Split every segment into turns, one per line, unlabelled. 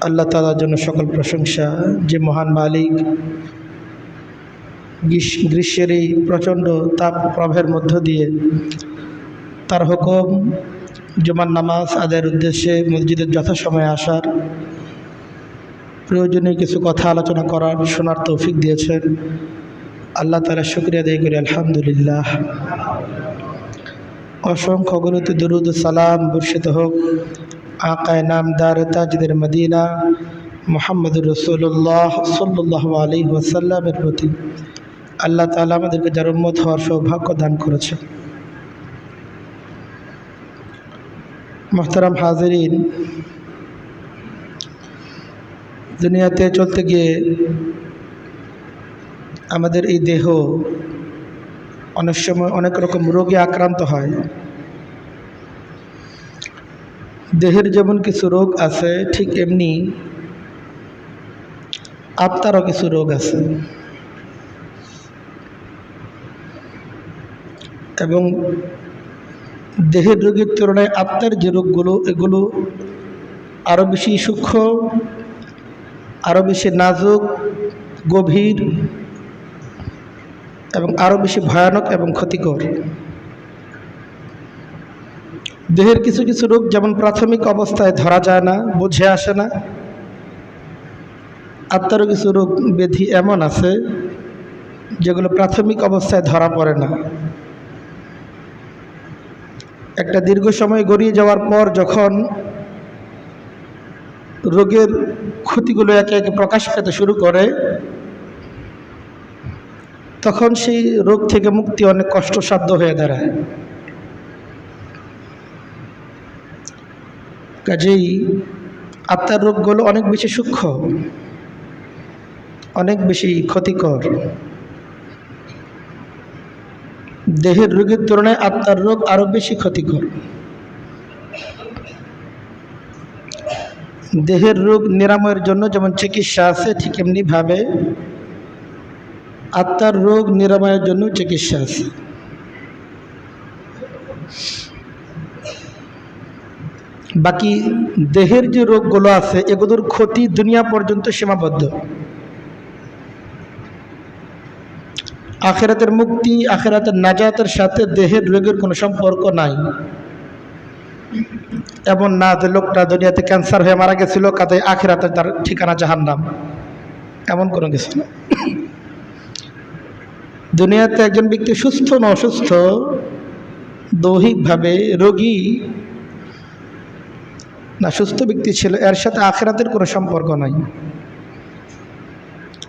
আল্লাহ তাআলার জন্য সকল প্রশংসা, যে মহান মালিক গ্রীষ্মের এই প্রচণ্ড তাপ প্রবাহের মধ্য দিয়ে তার হুকুম জুমার নামাজ আদায়ের উদ্দেশ্যে মসজিদের যথাসময়ে আসার, প্রয়োজনীয় কিছু কথা আলোচনা করার, শোনার তৌফিক দিয়েছেন। আল্লাহ তাআলার শুকরিয়া আদায় করি, আলহামদুলিল্লাহ। অসংখ্য গণিত দুরুদ সালাম বর্ষিত হোক আকায়ে নামদার তাজদের মদিনা মুহাম্মদুর রাসূলুল্লাহ সাল্লাল্লাহু আলাইহি ওয়াসাল্লামের প্রতি। আল্লাহ তাআলা আমাদেরকে যার উম্মত হওয়ার সৌভাগ্য দান করেছেন। মুহতারাম হাজিরিন, দুনিয়াতে চলতে গিয়ে আমাদের এই দেহ অনেক সময় অনেক রকম রোগে আক্রান্ত হয়। দেহের যেমন কিছু রোগ আছে, ঠিক এমনি আত্মারও কিছু রোগ আছে, এবং দেহের রোগের তুলনায় আত্মার যে রোগগুলো, এগুলো আরও বেশি সূক্ষ্ম, আরও বেশি নাজুক, গভীর এবং আরও বেশি ভয়ানক এবং ক্ষতিকর। দেহের কিছু কিছু রোগ যেমন প্রাথমিক অবস্থায় ধরা যায় না, বুঝে আসে না, আত্মারও কিছু রোগ ব্যাধি এমন আছে যেগুলো প্রাথমিক অবস্থায় ধরা পড়ে না। একটা দীর্ঘ সময় গড়িয়ে যাওয়ার পর যখন রোগের ক্ষতিগুলো একে একে প্রকাশ পেতে শুরু করে, তখন সেই রোগ থেকে মুক্তি অনেক কষ্টসাধ্য হয়ে দাঁড়ায়। কাজেই আত্মার রোগগুলো অনেক বেশি সূক্ষ্ম, অনেক বেশি ক্ষতিকর। দেহের রোগের তুলনায় আত্মার রোগ আরও বেশি ক্ষতিকর। দেহের রোগ নিরাময়ের জন্য যেমন চিকিৎসা আছে, ঠিক এমনিভাবে আত্মার রোগ নিরাময়ের জন্য চিকিৎসা আছে। বাকি দেহের যে রোগগুলো আছে, এগুলোর ক্ষতি দুনিয়া পর্যন্ত সীমাবদ্ধ। আখিরাতের মুক্তি, আখিরাতের নাজাতের সাথে দেহের রোগের কোনো সম্পর্ক নাই। এমন না যে লোকটা দুনিয়াতে ক্যান্সার হয়ে মারা গেছিল, কাজে আখিরাতে তার ঠিকানা জাহান্নাম, এমন কোনো কিছু না। দুনিয়াতে একজন ব্যক্তি সুস্থ না অসুস্থ, দৈহিকভাবে রোগী না সুস্থ ব্যক্তি ছিল, এর সাথে আখিরাতের কোনো সম্পর্ক নাই।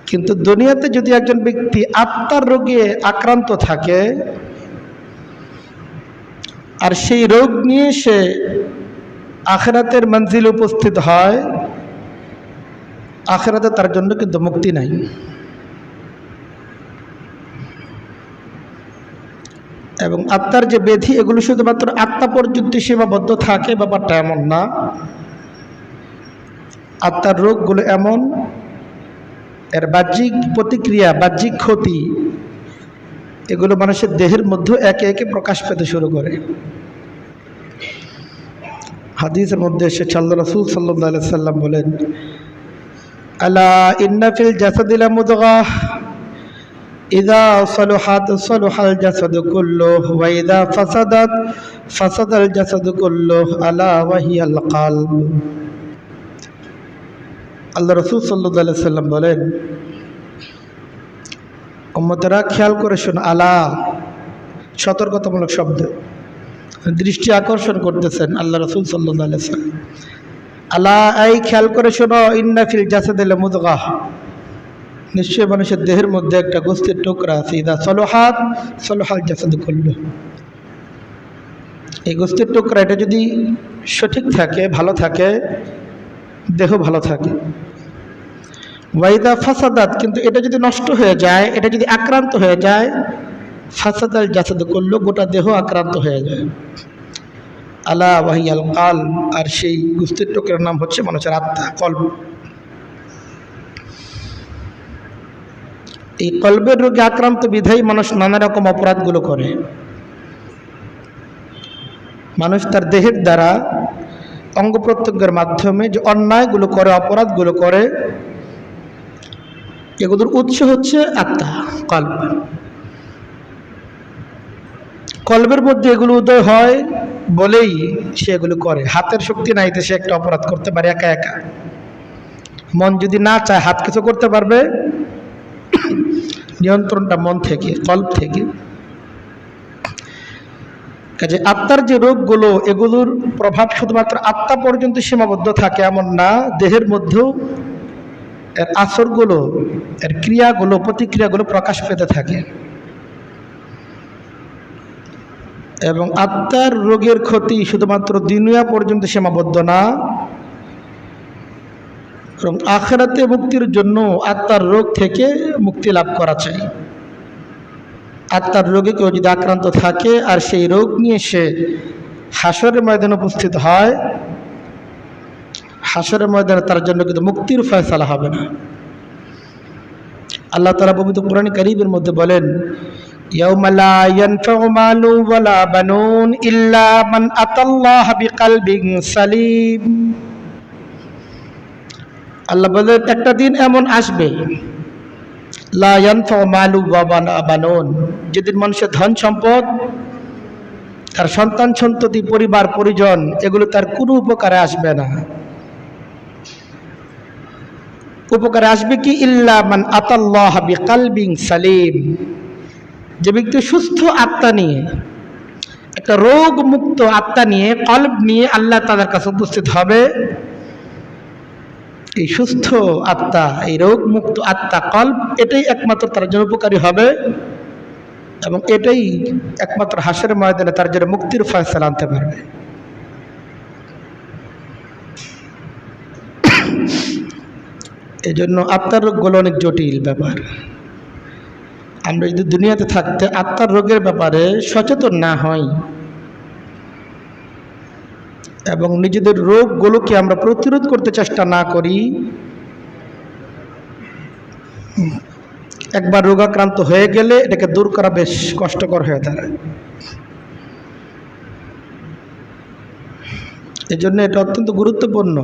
কিন্তু দুনিয়াতে যদি একজন ব্যক্তি আত্মার রোগে আক্রান্ত থাকে আর সেই রোগ নিয়ে সে আখিরাতের মঞ্জিলে উপস্থিত হয়, আখিরাতে তার জন্য কিন্তু মুক্তি নাই। এবং আত্মার যে ব্যাধি, এগুলো শুধুমাত্র আত্মা পর্যন্ত সীমাবদ্ধ থাকে, ব্যাপারটা এমন না। আত্মার রোগগুলো এমন, এর বাহ্যিক প্রতিক্রিয়া, বাহ্যিক ক্ষতি, এগুলো মানুষের দেহের মধ্যে একে একে প্রকাশ পেতে শুরু করে। হাদিসের মধ্যে এসেছে, আল্লাহ রাসূল সাল্লাল্লাহু আলাইহি সাল্লাম বলেন, আলা ইন্না ফিল জাসাদি লামুদগাহ ইযা সালুহাত সালুহাল জাসাদু কুল্লুহু ওয়া ইযা ফাসাদাত ফাসাদাল জাসাদু কুল্লুহু আলা ওয়া হিয়াল কলব। আল্লাহ রাসূল সাল্লাল্লাহু আলাইহি সাল্লাম বলেন, উম্মতেরা খেয়াল করে শোনো, আলা সতর্কতামূলক শব্দ, দৃষ্টি আকর্ষণ করতেছেন আল্লাহ রাসূল সাল্লাল্লাহু আলাইহি সাল্লাম। আলা, এই খেয়াল করে শোনো, ইন্না ফিল জাসাদি লামুদগাহ, নিশ্চয় মানুষের দেহের মধ্যে একটা গোস্তের টুকরা আছে, ইদা সলুহাত সলুহাল জাসাদু কুল্লুহু। এই গোস্তের টুকরা, এটা যদি সঠিক থাকে, ভালো থাকে, দেহ ভালো থাকে। ওয়াইদা ফাসাদাত, কিন্তু এটা যদি নষ্ট হয়ে যায়, এটা যদি আক্রান্ত হয়ে যায়, ফাসাদাল জাসাদু কুল্লুহু, গোটা দেহ আক্রান্ত হয়ে যায়। আলা ওয়াহিয়াল কলব, আর সেই গোস্তের টুকরার নাম হচ্ছে মানুষের আত্মা, কলব। এই কলবের রোগে আক্রান্ত বিধায় মানুষ নানা রকম অপরাধগুলো করে। মানুষ তার দেহের দ্বারা অঙ্গ প্রত্যঙ্গের মাধ্যমে যে অন্যায়গুলো করে, অপরাধগুলো করে, এগুলোর উৎস হচ্ছে আত্মা, কল্ব। কল্বের মধ্যে এগুলো উদয় হয় বলেই সে এগুলো করে। হাতের শক্তি নাই তো সে একটা অপরাধ করতে পারে একা একা। মন যদি না চায় হাত কিছু করতে পারবে? নিয়ন্ত্রণটা মন থেকে, কল্ব থেকে। কাজে আত্মার যে রোগগুলো, এগুলোর প্রভাব শুধুমাত্র আত্মা পর্যন্ত সীমাবদ্ধ থাকে এমন না, দেহের মধ্যেও এর আসরগুলো, এর ক্রিয়াগুলো, প্রতিক্রিয়াগুলো প্রকাশ পেতে থাকে। এবং আত্মার রোগের ক্ষতি শুধুমাত্র দুনিয়া পর্যন্ত সীমাবদ্ধ না, এবং আখিরাতে মুক্তির জন্য আত্মার রোগ থেকে মুক্তি লাভ করা চাই। আত্মার রোগে কেউ যদি আক্রান্ত থাকে আর সেই রোগ নিয়ে সে হাসরের ময়দানে উপস্থিত হয়, হাসরের ময়দানে তার জন্য কিন্তু মুক্তির ফয়সালা হবে না। আল্লাহ তাআলা পবিত্র কোরআন কারীমের মধ্যে বলেন, ইয়াউমা লা ইয়ানফাউ মালুন ওয়ালা বানুন ইল্লা মান আতাল্লাহা বিকলবিন সালিম। আল্লাহ বলেন, একটা দিন এমন আসবে, লা ইয়ানফাউ মালুন ওয়ালা বানুন, যেদিন মানুষের ধন সম্পদ, তার সন্তান সন্ততি, পরিবার পরিজন, এগুলো তার কোনো উপকারে আসবে না। উপকারে আসবে কি? ইল্লা মান আতাল্লাহা বিকলবিন সালিম, যে ব্যক্তি সুস্থ আত্মা নিয়ে, একটা রোগ মুক্ত আত্মা নিয়ে, কলব নিয়ে আল্লাহ তাআলার কাছে উপস্থিত হবে। এই সুস্থ আত্মা, এই রোগ মুক্ত আত্মা, কলব, এটাই একমাত্র তার জন্য উপকারী হবে, এবং এটাই একমাত্র হাসরের ময়দানে তার জন্য মুক্তির ফয়সালা আনতে পারবে। এই জন্য আত্মার রোগগুলো অনেক জটিল ব্যাপার। আমরা যদি দুনিয়াতে থাকতে আত্মার রোগের ব্যাপারে সচেতন না হই এবং নিজেদের রোগগুলোকে আমরা প্রতিরোধ করতে চেষ্টা না করি, একবার রোগাক্রান্ত হয়ে গেলে এটাকে দূর করা বেশ কষ্টকর হয়ে দাঁড়ায়। এই জন্য এটা অত্যন্ত গুরুত্বপূর্ণ,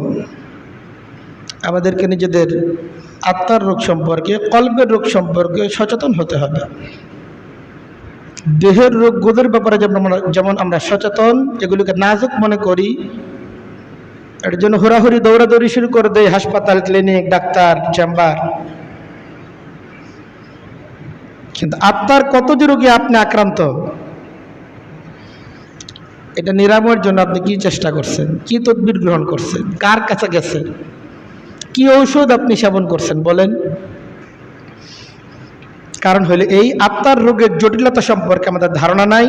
আমাদেরকে নিজেদের আত্মার রোগ সম্পর্কে, কলবের রোগ সম্পর্কে সচেতন হতে হবে। দেহের রোগগুলোর ব্যাপারে যেমন আমরা সচেতন, এগুলোকে নাজুক মনে করি, এর জন্য হুড়াহুড়ি দৌড়াদৌড়ি শুরু করে দেয় হাসপাতাল, ক্লিনিক, ডাক্তার, চেম্বার। কিন্তু আত্মার কত যে রোগে আপনি আক্রান্ত, এটা নিরাময়ের জন্য আপনি কি চেষ্টা করছেন, কি তদবির গ্রহণ করছেন, কার কাছে গেছেন, কি ঔষধ আপনি সেবন করছেন বলেন? কারণ হলে এই আত্মার রোগের জটিলতা সম্পর্কে আমাদের ধারণা নাই,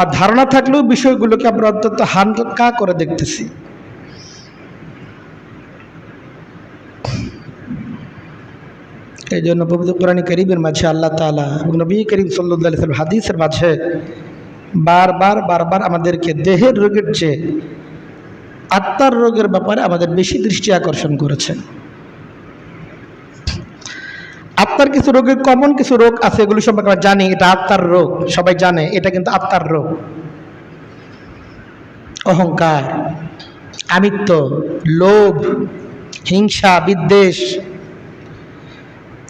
আর ধারণা থাকলেও বিষয়গুলোকে আমরা অত্যন্ত হালকা করে দেখতেছি। এই জন্য পবিত্র কোরআন কারীমের মাঝে আল্লাহ তাআলা এবং নবী করিম সাল্লাল্লাহু আলাইহি ওয়াসাল্লাম হাদিসের মাঝে বারবার আমাদেরকে দেহের রোগের চেয়ে আত্মার রোগের ব্যাপারে আমাদের বেশি দৃষ্টি আকর্ষণ করেছেন। আত্মার কিছু রোগের কমন কিছু রোগ আছে, এগুলো সম্পর্কে আমরা জানি, এটা আত্মার রোগ, সবাই জানে এটা কিন্তু আত্মার রোগ। অহংকার, আমিত্ব, লোভ, হিংসা, বিদ্বেষ,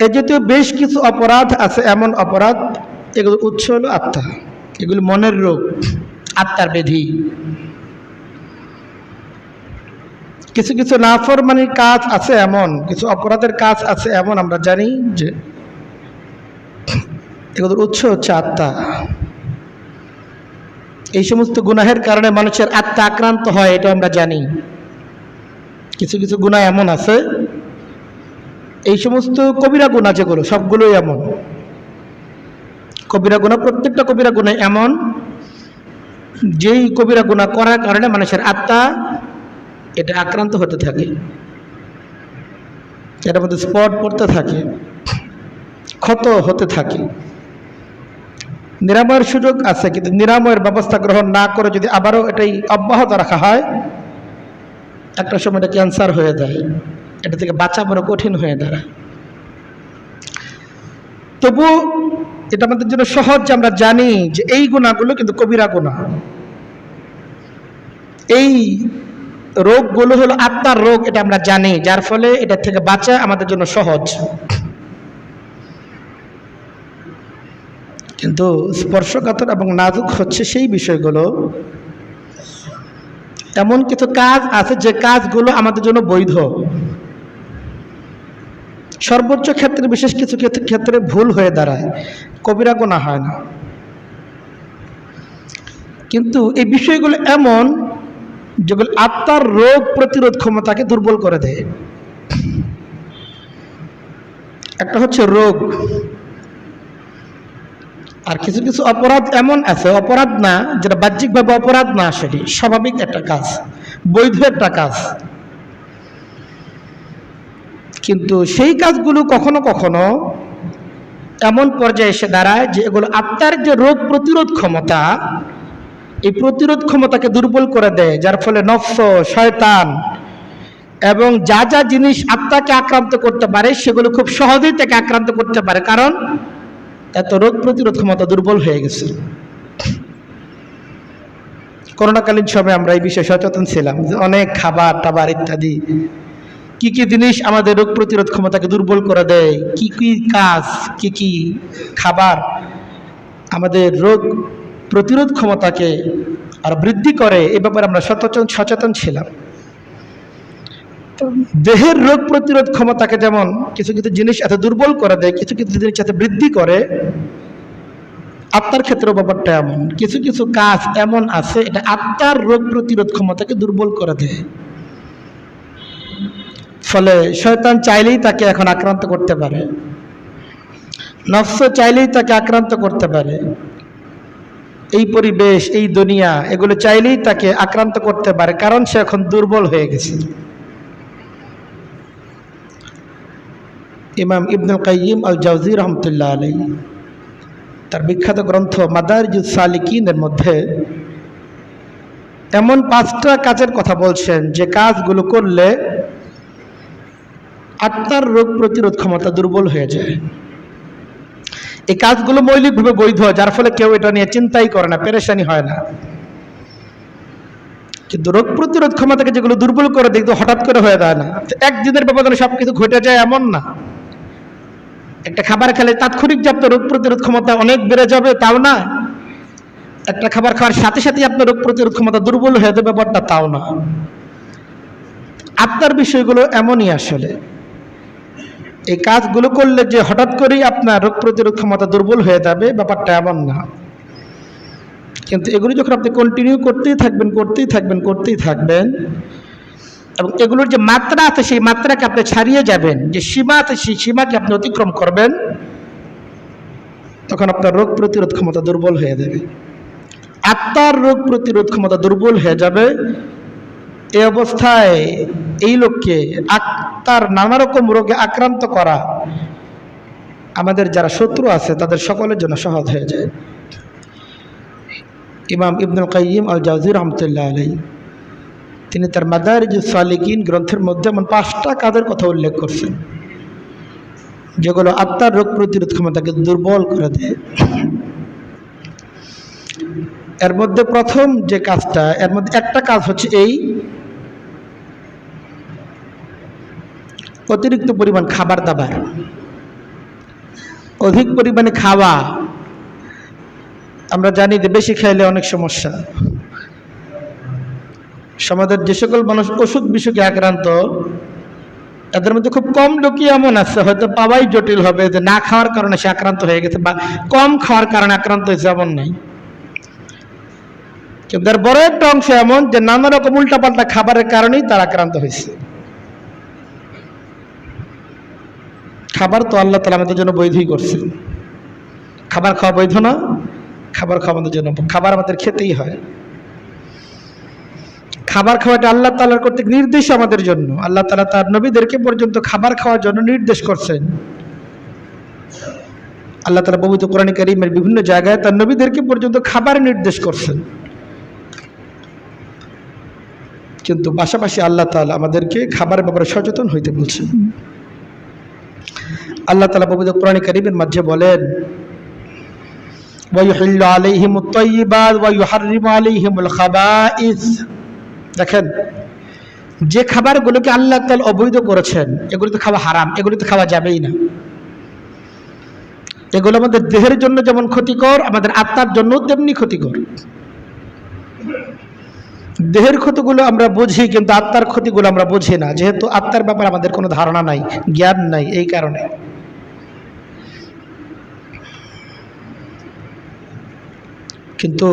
এ জাতীয় বেশ কিছু অপরাধ আছে, এমন অপরাধ, এগুলোর উৎস হলো আত্মা। এগুলো মনের রোগ, আত্মার ব্যাধি। কিছু কিছু নাফরমানির কাজ আছে এমন, কিছু অপরাধের কাজ আছে এমন, আমরা জানি যে এগুলোর উৎস হচ্ছে আত্মা। এই সমস্ত গুনাহের কারণে মানুষের আত্মা আক্রান্ত হয়, এটা আমরা জানি। কিছু কিছু গুনাহ এমন আছে, এই সমস্ত কবিরা গুনাহ যেগুলো, সবগুলোই এমন। কবিরা গুনাহ, প্রত্যেকটা কবিরা গুনাহ এমন, যেই কবিরা গুনাহ করার কারণে মানুষের আত্মা এটা আক্রান্ত হতে থাকে, এটার মধ্যে স্পট পড়তে থাকে, ক্ষত হতে থাকে। নিরাময়ের সুযোগ আছে, কিন্তু নিরাময়ের ব্যবস্থা গ্রহণ না করে যদি আবারও এটাই অব্যাহত রাখা হয়, একটা সময় এটা ক্যান্সার হয়ে যায়, এটা থেকে বাঁচা বড় কঠিন হয়ে দাঁড়ায়। তবু এটা আমাদের জন্য সহজ যে আমরা জানি যে এই গুনাহগুলো কিন্তু কবিরা গুনাহ। এই রোগগুলো হলো আত্মার রোগ, এটা আমরা জানি, যার ফলে এটা থেকে বাঁচা আমাদের জন্য সহজ। কিন্তু স্পর্শকাতর এবং নাজুক হচ্ছে সেই বিষয়গুলো, এমন কিছু কাজ আছে যে কাজগুলো আমাদের জন্য বৈধ, সর্বোচ্চ ক্ষেত্রে, বিশেষ কিছু ক্ষেত্রে ভুল হয়ে দাঁড়ায়, কবিরা গুনাহ হয় না। কিন্তু এই বিষয়গুলো এমন যেগুলো আত্মার রোগ প্রতিরোধ ক্ষমতাকে দুর্বল করে দেয়। একটা হচ্ছে রোগ, আর কিছু কিছু অপরাধ এমন আছে, অপরাধ না যেটা বাহ্যিকভাবে অপরাধ না, সেটি স্বাভাবিক একটা কাজ, বৈধ একটা কাজ, কিন্তু সেই কাজগুলো কখনো কখনো এমন পর্যায়ে এসে দাঁড়ায় যে এগুলো আত্মার যে রোগ প্রতিরোধ ক্ষমতা, এই প্রতিরোধ ক্ষমতাকে দুর্বল করে দেয়, যার ফলে নফস, শয়তান এবং যা যা জিনিস আত্মাকে আক্রান্ত করতে পারে সেগুলো খুব সহজেই তাকে আক্রান্ত করতে পারে, কারণ এত রোগ প্রতিরোধ ক্ষমতা দুর্বল হয়ে গেছে। করোনাকালীন সময় আমরা এই বিষয়ে সচেতন ছিলাম যে অনেক খাবার টাবার ইত্যাদি কি কি জিনিস আমাদের রোগ প্রতিরোধ ক্ষমতাকে দুর্বল করে দেয়, কি কি কাজ, কি কি খাবার আমাদের রোগ প্রতিরোধ ক্ষমতাকে আর বৃদ্ধি করে, এ ব্যাপারে আমরা সচেতন ছিলাম। দেহের রোগ প্রতিরোধ ক্ষমতাকে যেমন কিছু কিছু জিনিস এত দুর্বল করে দেয়, কিছু কিছু জিনিস এত বৃদ্ধি করে, আত্মার ক্ষেত্রেও ব্যাপারটা এমন, কিছু কিছু কাজ এমন আছে এটা আত্মার রোগ প্রতিরোধ ক্ষমতাকে দুর্বল করে দেয়। ফলে শয়তান চাইলেই তাকে এখন আক্রান্ত করতে পারে, নফস চাইলেই তাকে আক্রান্ত করতে পারে, এই পরিবেশ, এই দুনিয়া, এগুলো চাইলেই তাকে আক্রান্ত করতে পারে, কারণ সে এখন দুর্বল হয়ে গেছে। ইমাম ইবনুল কাইয়িম আল জাওজি রহমতুল্লাহ আলাইহি তার বিখ্যাত গ্রন্থ মাদারিজুস সালিকিনের মধ্যে এমন 5টা কাজের কথা বলছেন যে কাজগুলো করলে আত্মার রোগ প্রতিরোধ ক্ষমতা দুর্বল হয়ে যায়। এই কাজগুলো মৌলিকভাবে বৈধ, যার ফলে কেউ এটা নিয়ে চিন্তাই করে না, পেরেশানি হয় না, কিন্তু রোগ প্রতিরোধ ক্ষমতাকে যেগুলো দুর্বল করে দেখতে হঠাৎ করে হয়ে যায় না, একদিনের ব্যবধানে সবকিছু ঘটে যায় এমন না। একটা খাবার খেলে তাৎক্ষণিক যে আপনার রোগ প্রতিরোধ ক্ষমতা অনেক বেড়ে যাবে তাও না, একটা খাবার খাওয়ার সাথে সাথে আপনার রোগ প্রতিরোধ ক্ষমতা দুর্বল হয়ে যাবে ব্যাপারটা তাও না। আপনার বিষয়গুলো এমনই আসলে, এই কাজগুলো করলে যে হঠাৎ করেই আপনার রোগ প্রতিরোধ ক্ষমতা দুর্বল হয়ে যাবে ব্যাপারটা এমন না, কিন্তু এগুলো যখন আপনি কন্টিনিউ করতেই থাকবেন এবং এগুলোর যে মাত্রা আছে সেই মাত্রাকে আপনি ছাড়িয়ে যাবেন, যে সীমা আছে সেই সীমাকে আপনি অতিক্রম করবেন, তখন আপনার রোগ প্রতিরোধ ক্ষমতা দুর্বল হয়ে যাবে, আত্মার রোগ প্রতিরোধ ক্ষমতা দুর্বল হয়ে যাবে। এই অবস্থায় এই লোককে আত্মার নানা রকম রোগে আক্রান্ত করা আমাদের যারা শত্রু আছে তাদের সকলের জন্য সহজ হয়ে যায়। ইমাম ইবনুল কাইয়িম আল জাওজি রহমতুল্লাহ আলাইহি তিনি তার মাদারিজুস সালিকিন গ্রন্থের মধ্যে এমন 5টা কাজের কথা উল্লেখ করছেন যেগুলো আত্মার রোগ প্রতিরোধ ক্ষমতাকে দুর্বল করে দেয়। এর মধ্যে প্রথম যে কাজটা, এর মধ্যে একটা কাজ হচ্ছে এই অতিরিক্ত পরিমাণ খাবার দাবার, অধিক পরিমাণে খাওয়া। আমরা জানি যে বেশি খাইলে অনেক সমস্যা। সমাজের যে সকল মানুষ অসুখ বিসুখে আক্রান্ত, এদের মধ্যে খুব কম লোকই এমন আছে হয়তো পাওয়াই জটিল হবে যে না খাওয়ার কারণে সে আক্রান্ত হয়ে গেছে বা কম খাওয়ার কারণে আক্রান্ত হয়েছে, এমন নাই। কিন্তু এর বড় একটা অংশ এমন যে নানা রকম উল্টাপাল্টা খাবারের কারণেই তার আক্রান্ত হয়েছে। খাবার তো আল্লাহ তাআলা আমাদের জন্য বৈধই করছেন, খাবার খাওয়া বৈধ না? খাবার খাওয়া আমাদের জন্য, খাবার আমাদের খেতেই হয়। খাবার খাওয়াটা আল্লাহ তাআলার কর্তৃক নির্দেশ আমাদের জন্য। আল্লাহ তাআলা তার নবীদেরকে পর্যন্ত খাবার খাওয়ার জন্য নির্দেশ করছেন। আল্লাহ তাআলা পবিত্র কোরআন কারীমের বিভিন্ন জায়গায় তার নবীদেরকে পর্যন্ত খাবারের নির্দেশ করছেন, কিন্তু পাশাপাশি আল্লাহ তাআলা আমাদেরকে খাবারের ব্যাপারে সচেতন হইতে বলছেন। আল্লাহ তাআলা পবিত্র কোরআন কারীমের মাঝে বলেন, ওয়া ইউহিল্লু আলাইহিমুত তাইয়্যিবাত ওয়া ইউহাররিমু আলাইহিমুল খাবাইস। দেখেন, যে খাবারগুলোকে আল্লাহ তাআলা অবৈধ করেছেন এগুলো তো খাওয়া হারাম, এগুলো তো খাওয়া যাবেই না। এগুলো আমাদের দেহের জন্য যেমন ক্ষতিকর, আমাদের আত্মার জন্য তেমনি ক্ষতিকর। দেহের ক্ষতিগুলো আমরা বুঝি, কিন্তু আত্মার ক্ষতিগুলো আমরা বুঝি না, যেহেতু আত্মার ব্যাপারে আমাদের কোনো ধারণা নাই, জ্ঞান নাই, এই কারণে। কিন্তু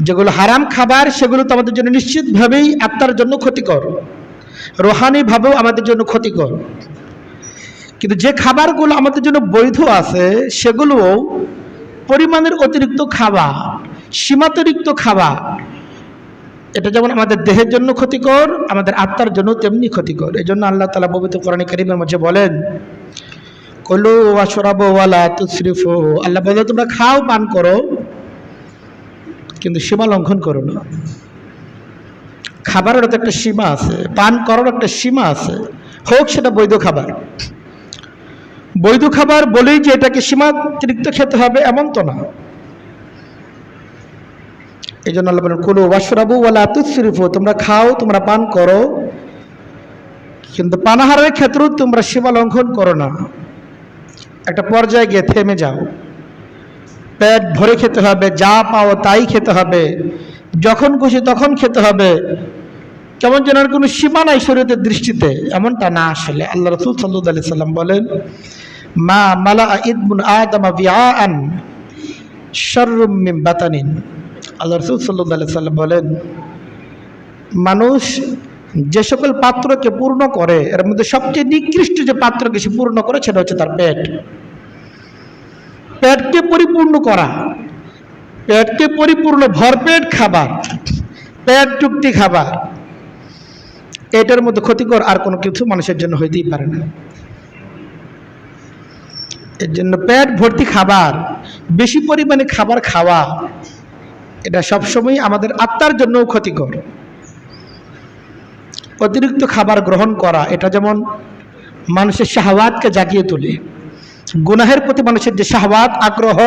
যেগুলো হারাম খাবার সেগুলো তো আমাদের জন্য নিশ্চিতভাবেই আত্মার জন্য ক্ষতিকর, রুহানিভাবেও আমাদের জন্য ক্ষতিকর। কিন্তু যে খাবারগুলো আমাদের জন্য বৈধ আছে সেগুলোও পরিমাণের অতিরিক্ত খাওয়া, সীমাতিরিক্ত খাওয়া, এটা যেমন আমাদের দেহের জন্য ক্ষতিকর, আমাদের আত্মার জন্য তেমনি ক্ষতিকর। এই জন্য আল্লাহ তাআলা পবিত্র কোরআনে কারীমের মধ্যে বলেন, কুলু ওয়াশরাবু ওয়ালা তুসরিফু, আল্লাহ বলে তোমরা খাও, পান করো, কিন্তু সীমা লঙ্ঘন করো না। খাবারের তো একটা সীমা আছে, পান করার একটা সীমা আছে, হোক সেটা বৈধ খাবার। বৈধ খাবার বলেই যে এটাকে সীমাতিরিক্ত খেতে হবে এমন তো না। এই জন্য আল্লাহ বলেন, কুলু ওয়াশরাবু ওয়ালা তুসরিফু, তোমরা খাও, তোমরা পান করো, কিন্তু পানাহারের ক্ষেত্রেও তোমরা সীমা লঙ্ঘন করো না। একটা পর্যায়ে গিয়ে থেমে যাও। পেট ভরে খেতে হবে, যা পাও তাই খেতে হবে, যখন খুশি তখন খেতে হবে, কেমন যেন আর কোনো সীমা নাই শরীয়তের দৃষ্টিতে, এমনটা না। আসলে আল্লাহ রাসূল সাল্লাল্লাহু আলাইহি সাল্লাম বলেন, মা মালা ইবনু আদম বিআআন শাররুম মিন বাতানিন। আল্লাহ রাসূল সাল্লাল্লাহু আলাইহি সাল্লাম বলেন, মানুষ যে সকল পাত্রকে পূর্ণ করে এর মধ্যে সবচেয়ে নিকৃষ্ট যে পাত্রকে সে পূর্ণ করে সেটা হচ্ছে তার পেট। পেটকে পরিপূর্ণ করা, পেটকে পরিপূর্ণ ভরপেট খাবার, পেট চুক্তি খাবার, এটার মধ্যে ক্ষতিকর আর কোনো কিছু মানুষের জন্য হইতেই পারে না। এর জন্য পেট ভর্তি খাবার, বেশি পরিমাণে খাবার খাওয়া, এটা সবসময় আমাদের আত্মার জন্য ক্ষতিকর। অতিরিক্ত খাবার গ্রহণ করা, এটা যেমন মানুষের শাহওয়াতকে জাগিয়ে তোলে। গুনাহের প্রতি মানুষের যে শাহওয়াত, আগ্রহ,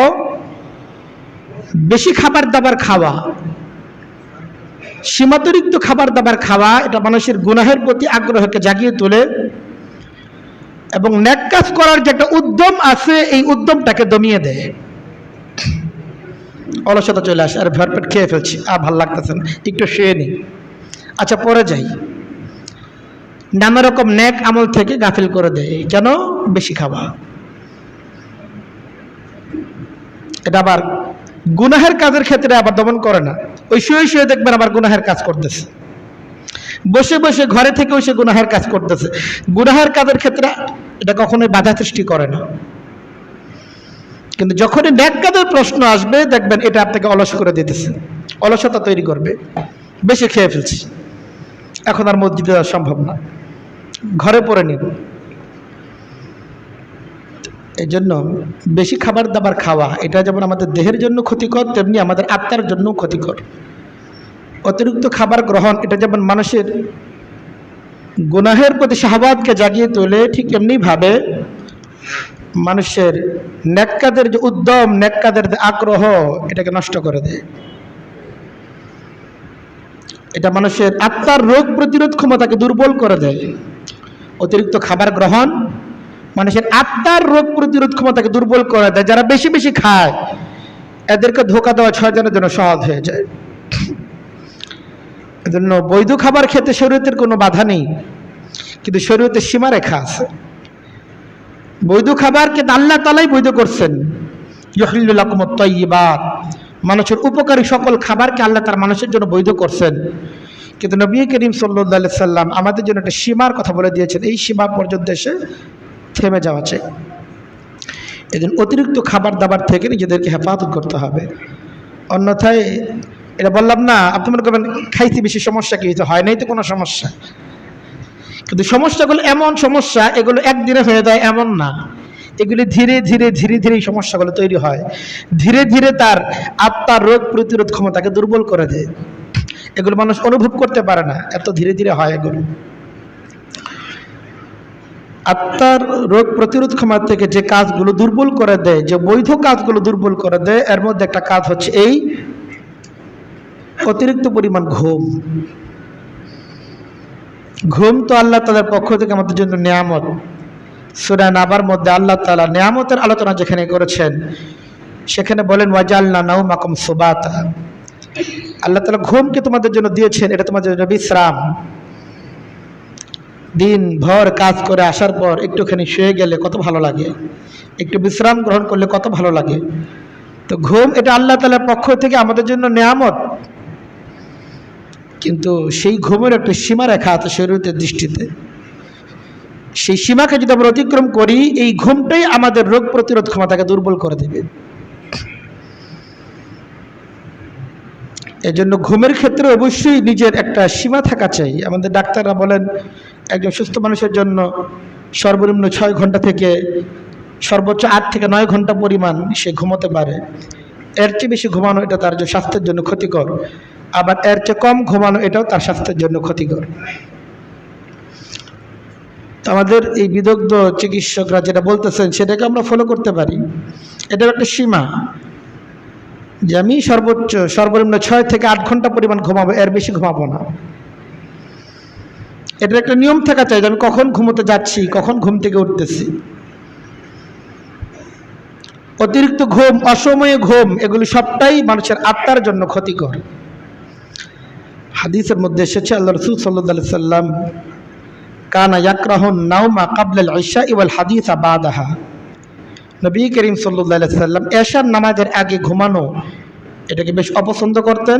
বেশি খাবার দাবার খাওয়া, সীমাতিরিক্ত খাবার দাবার খাওয়া, এটা মানুষের গুনাহের প্রতি আগ্রহকে জাগিয়ে তোলে এবং নেক কাজ করার যে একটা উদ্যম আছে এই উদ্যমটাকে দমিয়ে দেয়। অলসতা চলে আসে, আর ভরপেট খেয়ে ফেলছি, ভাল লাগতেছে না, একটু শুয়ে নিই, আচ্ছা পরে যাই। নানা রকম নেক আমল থেকে গাফিল করে দেয়। কেন? বেশি খাওয়া। এটা আবার গুনাহের কাজের ক্ষেত্রে আবার দমন করে না, ওই শুয়ে শুয়ে দেখবেন আবার গুনাহের কাজ করতেছে, বসে বসে ঘরে থেকেও সে গুনাহের কাজ করতেছে। গুনাহের কাজের ক্ষেত্রে এটা কখনোই বাধা সৃষ্টি করে না, কিন্তু যখনই নেক কাজের প্রশ্ন আসবে দেখবেন এটা আপনাকে অলস করে দিতেছে, অলসতা তৈরি করবে। বেশি খেয়ে ফেলছি, এখন আর মসজিদে যাওয়া সম্ভব না, ঘরে পড়ে নিব। এই জন্য বেশি খাবার দাবার খাওয়া, এটা যেমন আমাদের দেহের জন্য ক্ষতিকর, তেমনি আমাদের আত্মার জন্য ক্ষতিকর। অতিরিক্ত খাবার গ্রহণ, এটা যেমন মানুষের গুনাহের প্রতি শাহওয়াতকে জাগিয়ে তোলে, ঠিক এমনিভাবে মানুষের নেক কাজের যে উদ্যম, নেক কাজের যে আগ্রহ, এটাকে নষ্ট করে দেয়। এটা মানুষের আত্মার রোগ প্রতিরোধ ক্ষমতাকে দুর্বল করে দেয়। অতিরিক্ত খাবার গ্রহণ মানুষের আত্মার রোগ প্রতিরোধ ক্ষমতাকে দুর্বল করে দেয়। যারা বেশি বেশি খায় এদেরকে ধোঁকা দেওয়া শয়তানের জন্য সহজ হয়ে যায়। এজন্য বৈধ খাবার খেতে শরীয়তের কোনো বাধা নেই, কিন্তু শরীয়তের সীমারেখা আছে। বৈধ খাবারকে আল্লাহ তাআলাই বৈধ করছেন, ইউহিল্লু লাকুমুত তাইয়্যিবাত, মানুষের উপকারী সকল খাবারকে আল্লাহ তার মানুষের জন্য বৈধ করছেন। কিন্তু নবী করিম সাল্লাল্লাহু আলাইহি সাল্লাম আমাদের জন্য একটা সীমার কথা বলে দিয়েছেন, এই সীমা পর্যন্ত এসে থেমে যাওয়া চাই। এজন্য অতিরিক্ত খাবার দাবার থেকে নিজেদেরকে হেফাজত করতে হবে, অন্যথায় এটা বললাম না, আপনি মনে করবেন খাইতে বেশি সমস্যা কি হয়, নাই তো কোনো সমস্যা। কিন্তু সমস্যাগুলো এমন সমস্যা, এগুলো একদিনে হয়ে যায় এমন না, এগুলি ধীরে ধীরে ধীরে ধীরে এই সমস্যাগুলো তৈরি হয়, ধীরে ধীরে তার আত্মার রোগ প্রতিরোধ ক্ষমতাকে দুর্বল করে দেয়। এগুলো মানুষ অনুভব করতে পারে না, এত ধীরে ধীরে হয় এগুলো। আত্মার রোগ প্রতিরোধ ক্ষমতা থেকে যে কাজগুলো দুর্বল করে দেয়, যে বৈধ কাজগুলো দুর্বল করে দেয়, এর মধ্যে একটা কাজ হচ্ছে এই অতিরিক্ত পরিমাণ ঘুম। ঘুম তো আল্লাহ তাআলার পক্ষ থেকে আমাদের জন্য নিয়ামত। সূরা নাবার মধ্যে আল্লাহ তাআলা নিয়ামতের আলোচনা যেখানে করেছেন সেখানে বলেন ওয়াজালনা নাওমাকুম সুবাতা, আল্লাহ তাআলা ঘুমকে তোমাদের জন্য দিয়েছেন, এটা তোমাদের জন্য বিশ্রাম। দিন ভর কাজ করে আসার পর একটুখানি শুয়ে গেলে কত ভালো লাগে, একটু বিশ্রাম গ্রহণ করলে কত ভালো লাগে। তো ঘুম এটা আল্লাহ তাআলার পক্ষ থেকে আমাদের জন্য নিয়ামত, কিন্তু সেই ঘুমের একটা সীমা রেখা আছে শরীয়তের দৃষ্টিতে। সেই সীমাকে যদি আমরা অতিক্রম করি, এই ঘুমটাই আমাদের রোগ প্রতিরোধ ক্ষমতাকে দুর্বল করে দেবে। এজন্য ঘুমের ক্ষেত্রে অবশ্যই নিজের একটা সীমা থাকা চাই। আমাদের ডাক্তাররা বলেন একজন সুস্থ মানুষের জন্য সর্বনিম্ন 6 ঘন্টা থেকে সর্বোচ্চ 8 থেকে 9 ঘন্টা পরিমাণ সে ঘুমোতে পারে। এর চেয়ে বেশি ঘুমানো এটা তার স্বাস্থ্যের জন্য ক্ষতিকর, আবার এর চেয়ে কম ঘুমানো এটাও তার স্বাস্থ্যের জন্য ক্ষতিকর। আমাদের এই বিদগ্ধ চিকিৎসকরা যেটা বলতেছেন সেটাকে আমরা ফলো করতে পারি। এটার একটা সীমা যে আমি সর্বনিম্ন 6 থেকে 8 ঘন্টা পরিমাণ ঘুমাবো, এর বেশি ঘুমাবো না। এটার একটা নিয়ম থাকা চাই যে আমি কখন ঘুমোতে যাচ্ছি, কখন ঘুম থেকে উঠতেছি। অতিরিক্ত ঘুম, অসময়ে ঘুম, এগুলি সবটাই মানুষের আত্মার জন্য ক্ষতিকর। হাদিসের মধ্যে এসেছে আল্লাহ রাসূল সাল্লাল্লাহু আলাইহি সাল্লাম কানা ইয়াকরাহুন নাওমা ক্বাবলাল ইশা ওয়াল হাদিসা বাদাহা, নবী করিম সাল্লাল্লাহু আলাইহি সাল্লাম এশার নামাজের আগে ঘুমানো এটাকে বেশ অপছন্দ করতেন,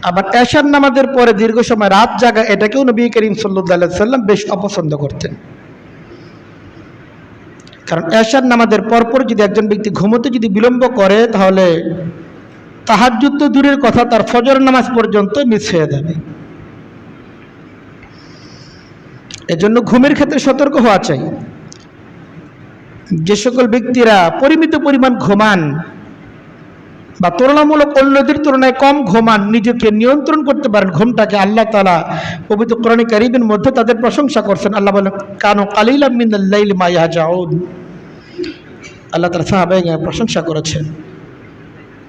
আবার এশার নামাজের পরে দীর্ঘ সময় রাত জাগা এটাকেও নবী করিম সাল্লাল্লাহু আলাইহি সাল্লাম বেশ অপছন্দ করতেন। কারণ এশার নামাজের পরপর যদি একজন ব্যক্তি ঘুমোতে যদি বিলম্ব করে তাহলে তাহাজ্জুদ তো দূরের কথা, তার ফজর নামাজ পর্যন্ত মিস হয়ে যাবে। এজন্য ঘুমের ক্ষেত্রে সতর্ক হওয়া চাই। যে সকল ব্যক্তিরা পরিমিত পরিমাণ ঘুমান বা তুলনামূলক অন্যদের তুলনায় কম ঘুমান, নিজেকে নিয়ন্ত্রণ করতে পারেন ঘুমটাকে, আল্লাহ তাআলা পবিত্র কোরআনে কারীমের মধ্যে তাদের প্রশংসা করছেন। আল্লাহ বলেন কানু কালিলাম মিনাল লাইলি মা ইয়াহজাউন, আল্লাহ তাআলা সাহাবায়ে প্রশংসা করেছেন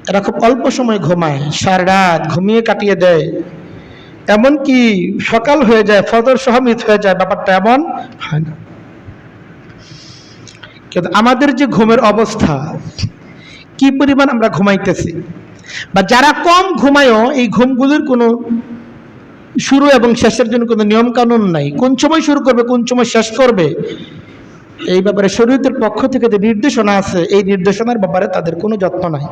এরা খুব অল্প সময় ঘুমায়, সারা রাত ঘুমিয়ে কাটিয়ে দেয়, এমনকি সকাল হয়ে যায়, ফজর সহ মিস হয়ে যায়, ব্যাপারটা এমন হয় না। কিন্তু আমাদের যে ঘুমের অবস্থা, কি পরিমাণ আমরা ঘুমাইতেছি, বা যারা কম ঘুমায়ও এই ঘুমগুলোর কোনো শুরু এবং শেষের জন্য কোনো নিয়ম কানুন নাই, কোন সময় শুরু করবে কোন সময় শেষ করবে এই ব্যাপারে শরীয়তের পক্ষ থেকে যে নির্দেশনা আছে এই নির্দেশনার ব্যাপারে তাদের কোনো যত্ন নাই।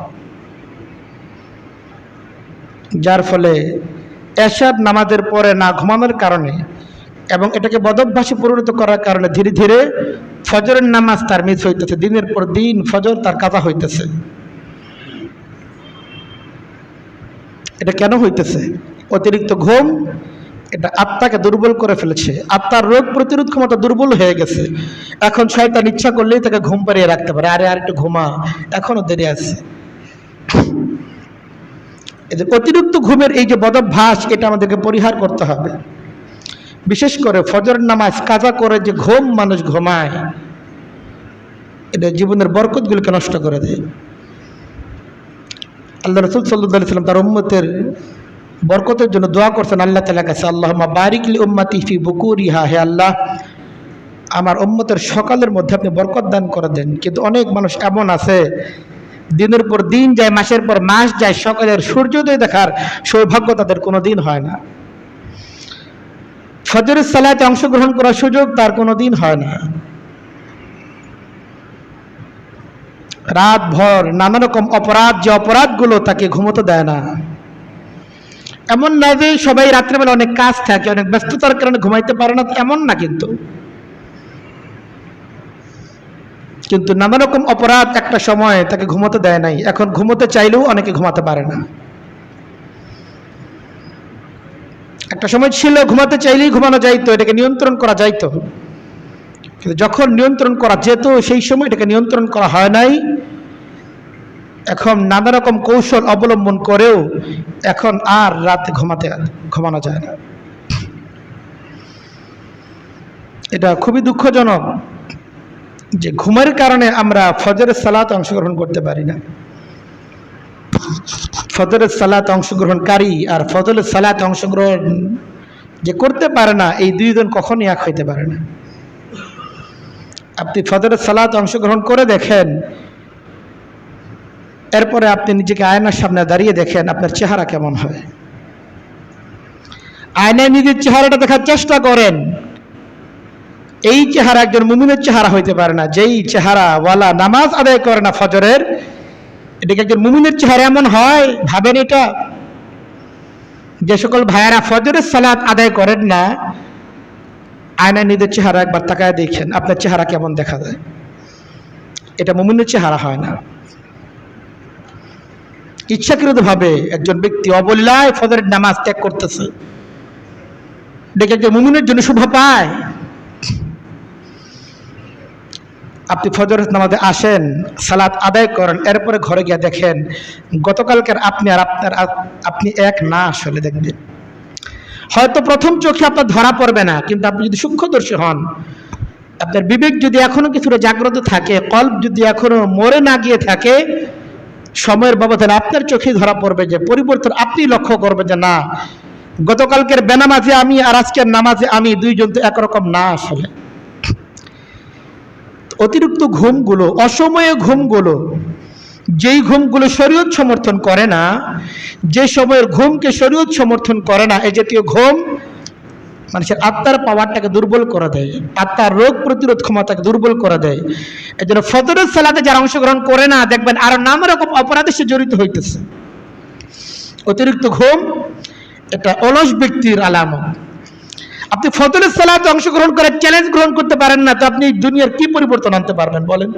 যার ফলে এশার নামাজের পরে না ঘুমানোর কারণে এবং এটাকে বদভ্যাসে পরিণত করার কারণে ধীরে ধীরে ফজরের নামাজ তার মিস হইতেছে, দিনের পর দিন ফজর তার কাজা হইতেছে। এটা কেন হইতেছে? অতিরিক্ত ঘুম এটা আত্মাকে দুর্বল করে ফেলেছে, আত্মার রোগ প্রতিরোধ ক্ষমতা দুর্বল হয়ে গেছে। এখন শয়তান ইচ্ছা করলেই তাকে ঘুম পাড়িয়ে রাখতে পারে, আরে আর একটু ঘুমা, এখনো দেরি আছে। এই যে অতিরিক্ত ঘুমের এই যে বদভ্যাস, এটা আমাদেরকে পরিহার করতে হবে। বিশেষ করে ফজর নামাজ কাজা করে যে ঘুম মানুষ ঘুমায়, এটা জীবনের বরকতগুলোকে নষ্ট করে দেয়। আল্লাহ রাসূল সাল্লাল্লাহু আলাইহি ওয়াসাল্লাম তার উম্মতের বরকতের জন্য দোয়া করছেন আল্লাহ তাআলার কাছে, আল্লাহুম্মা বারিক লি উম্মতি ফি বুকুরিহা, হে আল্লাহ আমার উম্মতের সকালের মধ্যে আপনি বরকত দান করে দেন। কিন্তু অনেক মানুষ এমন আছে দিনের পর দিন যায়, মাসের পর মাস যায়, সকালের সূর্যোদয় দেখার সৌভাগ্য তাদের কোনো দিন হয় না, ফজরের সালাতে অংশগ্রহণ করার সুযোগ তার কোনো দিন হয় না। রাত ভর নানা রকম অপরাধ, যে অপরাধগুলো তাকে ঘুমোতে দেয় না। এমন না যে সবাই রাত্রেবেলা অনেক কাজ থাকে, অনেক ব্যস্ততার কারণে ঘুমাইতে পারে না, এমন না। কিন্তু নানা রকম অপরাধ একটা সময় তাকে ঘুমোতে দেয় নাই। এখন ঘুমোতে চাইলেও অনেকে ঘুমাতে পারে না। একটা সময় ছিল ঘুমাতে চাইলেই ঘুমানো যাইতো, এটাকে নিয়ন্ত্রণ করা যাইতো। কিন্তু যখন নিয়ন্ত্রণ করা যেত সেই সময় এটাকে নিয়ন্ত্রণ করা হয় নাই। এখন নানা রকম কৌশল অবলম্বন করেও এখন আর রাতে ঘুমানো যায় না। এটা খুবই দুঃখজনক যে ঘুমের কারণে আমরা ফজরের সালাতে অংশগ্রহণ করতে পারি না। ফজরের সালাতে অংশগ্রহণকারী আর ফজরের সালাতে অংশগ্রহণ যে করতে পারে না, এই দুইজন কখনই এক হইতে পারে না। আপনি ফজরের সালাত অংশগ্রহণ করে দেখেন, এরপরে আপনি নিজেকে আয়নার সামনে দাঁড়িয়ে দেখেন আপনার চেহারা কেমন হয়। আয়নায় নিজের চেহারাটা দেখার চেষ্টা করেন। এই চেহারা একজন মুমিনের চেহারা হইতে পারে না। যেই চেহারা ওয়ালা নামাজ আদায় করে না ফজরের, এটাকে একজন মুমিনের চেহারা এমন হয়? ভাবেন এটা। যে সকল ভাইয়ারা ফজরের সালাত আদায় করেন না, আয়নায় নিজের চেহারা একবার তাকায় দেখেন আপনার চেহারা কেমন দেখা যায়। এটা মুমিনের চেহারা হয় না। ইচ্ছাকৃতভাবে একজন ব্যক্তি অবলীলায় ফজরের নামাজ ত্যাগ করতেছে, দেখে একজন মুমিনের জন্য শোভা পায়? আপনি ফজরের নামাজে আসেন, সালাত আদায় করেন, এরপরে ঘরে গিয়ে দেখেন গতকালকের আপনি আর আপনি এক না। আসলে দেখবেন হয়তো প্রথম চোখে আপনার ধরা পড়বে না, কিন্তু আপনি যদি সূক্ষ্মদর্শী হন, আপনার বিবেক যদি এখনো কিছুটা জাগ্রত থাকে, কল্প যদি এখনো মরে না গিয়ে থাকে, সময়ের ব্যবধানে আপনার চোখে ধরা পড়বে যে পরিবর্তন। আপনি লক্ষ্য করবেন যে না, গতকালকের বেনামাজে আমি আর আজকের নামাজে আমি দুইজন তো একরকম না। আসলে অতিরিক্ত ঘুমগুলো, অসময়ে ঘুমগুলো, যেই ঘুমগুলো শরীয়ত সমর্থন করে না, যে সময়ের ঘুমকে শরীয়ত সমর্থন করে না, এই জাতীয় ঘুম মানুষের আত্মার পাওয়ারটাকে দুর্বল করে দেয়, আত্মার রোগ প্রতিরোধ ক্ষমতাকে দুর্বল করে দেয়। এই জন্য ফজরের সালাতে যারা অংশগ্রহণ করে না, দেখবেন আরো নানা রকম অপরাধে সে জড়িত হইতেছে। অতিরিক্ত ঘুম এটা অলস ব্যক্তির আলামত। আপনি ফজরের সালাতে অংশগ্রহণ করে চ্যালেঞ্জ গ্রহণ করতে পারেন না, তো আপনি দুনিয়ার কি পরিবর্তন আনতে পারবেন বলেন?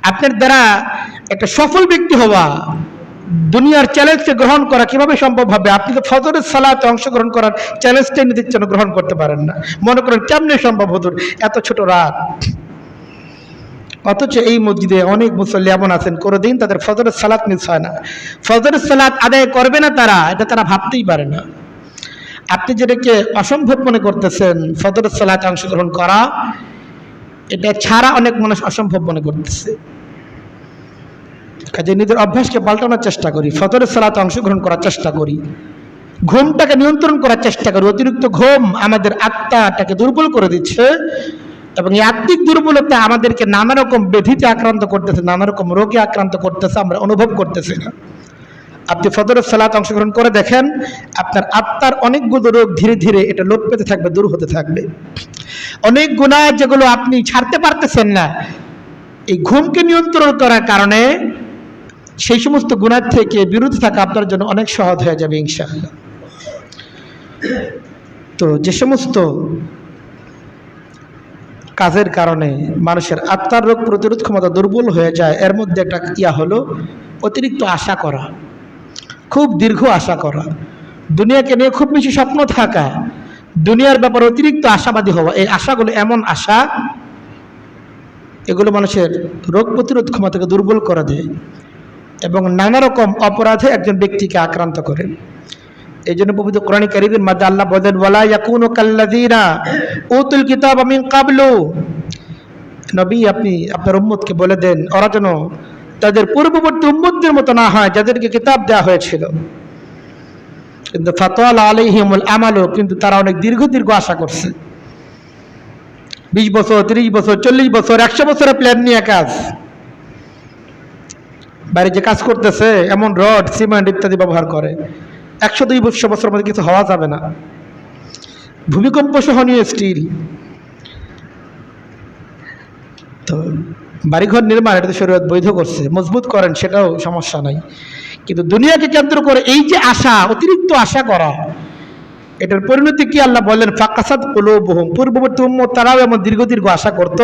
আপনার দ্বারা একটা সফল ব্যক্তি হওয়া, দুনিয়ার চ্যালেঞ্জকে গ্রহণ করা কিভাবে সম্ভব হবে? আপনি তো ফজরের সালাতে অংশগ্রহণ করার চ্যালেঞ্জটাই নিজের জন্য গ্রহণ করতে পারেন না। মনে করেন কেমনে সম্ভব হতো এত ছোট রাত? অথচ এই মসজিদে অনেক মুসল্লি এমন আছেন কোনোদিন তাদের ফজরের সালাত মিস হয় না। ফজরের সালাত আদায় করবে না তারা, এটা তারা ভাবতেই পারে না। আপনি যেটাকে অসম্ভব মনে করতেছেন ফজরের সালাতে অংশগ্রহণ করা, এটা ছাড়া অনেক মানুষ অসম্ভব মনে করতেছে। কাজে নিজের অভ্যাসকে পাল্টানোর চেষ্টা করি, ফজরের সালাতে অংশগ্রহণ করার চেষ্টা করি, ঘুমটাকে নিয়ন্ত্রণ করার চেষ্টা করি। অতিরিক্ত ঘুম আমাদের আত্মাটাকে দুর্বল করে দিচ্ছে, এবং এই আত্মিক দুর্বলতা আমাদেরকে নানা রকম ব্যাধিতে আক্রান্ত করতেছে, নানা রকম রোগে আক্রান্ত করতেছে, আমরা অনুভব করতেছি না। আপনি ফজরের সালাতে অংশগ্রহণ করে দেখেন, আপনার আত্মার অনেকগুলো রোগ ধীরে ধীরে এটা লোপ পেতে থাকবে, দূর হতে থাকবে। অনেক গুনাহ যেগুলো আপনি ছাড়তে পারতেছেন না, এই ঘুমকে নিয়ন্ত্রণ করার কারণে সেই সমস্ত গুনাহ থেকে বিরত থাকা আপনার জন্য অনেক সহজ হয়ে যাবে ইনশাআল্লাহ। তো যে সমস্ত কাজের কারণে মানুষের আত্মার রোগ প্রতিরোধ ক্ষমতা দুর্বল হয়ে যায়, এর মধ্যে একটা হলো অতিরিক্ত আশা করা, খুব দীর্ঘ আশা করা, দুনিয়াকে নিয়ে খুব বেশি স্বপ্ন থাকা, দুনিয়ার ব্যাপারে অতিরিক্ত আশাবাদী হওয়া। এই আশাগুলো এমন আশা, এগুলো মানুষের রোগ প্রতিরোধ ক্ষমতাকে দুর্বল করে দেয় এবং নানা রকম অপরাধে একজন ব্যক্তিকে আক্রান্ত করে। এই জন্য পবিত্র কোরআন কারীমের মধ্যে আল্লাহ বলেন, ওয়ালা ইয়াকুনু কাল্লাযীনা উতুল কিতাবা মিন ক্বাবলু, নবী আপনি আপনার উম্মতকে বলে দেন ওরা যেন তাদের পূর্ববর্তী উম্মতদের মতো না হয় যাদেরকে কিতাব দেওয়া হয়েছিল, কিন্তু ফাতালা আলাইহিমুল আমালু, কিন্তু তারা অনেক দীর্ঘ আশা করছে। 20 বছর, 30 বছর, 40 বছর, 100 বছরের প্ল্যান নিয়ে কাজ, বাইরে যে কাজ করতেছে এমন রড, সিমেন্ট ইত্যাদি ব্যবহার করে। 100-200 বছরের মধ্যে কিছু হওয়া যাবে না, ভূমিকম্প সহনীয় স্টিল। তো বাড়িঘর নির্মাণ এটা তো শরীয়ত বৈধ করছে, মজবুত করেন, সেটাও সমস্যা নাই। কিন্তু দুনিয়াকে কেন্দ্র করে এই যে আশা, অতিরিক্ত আশা করা, এটার পরিণতি কি আল্লাহ বললেন, ফাকাসাত কুলুবুহুম, পূর্ববর্তী উম্মত তারাও এমন দীর্ঘ আশা করত,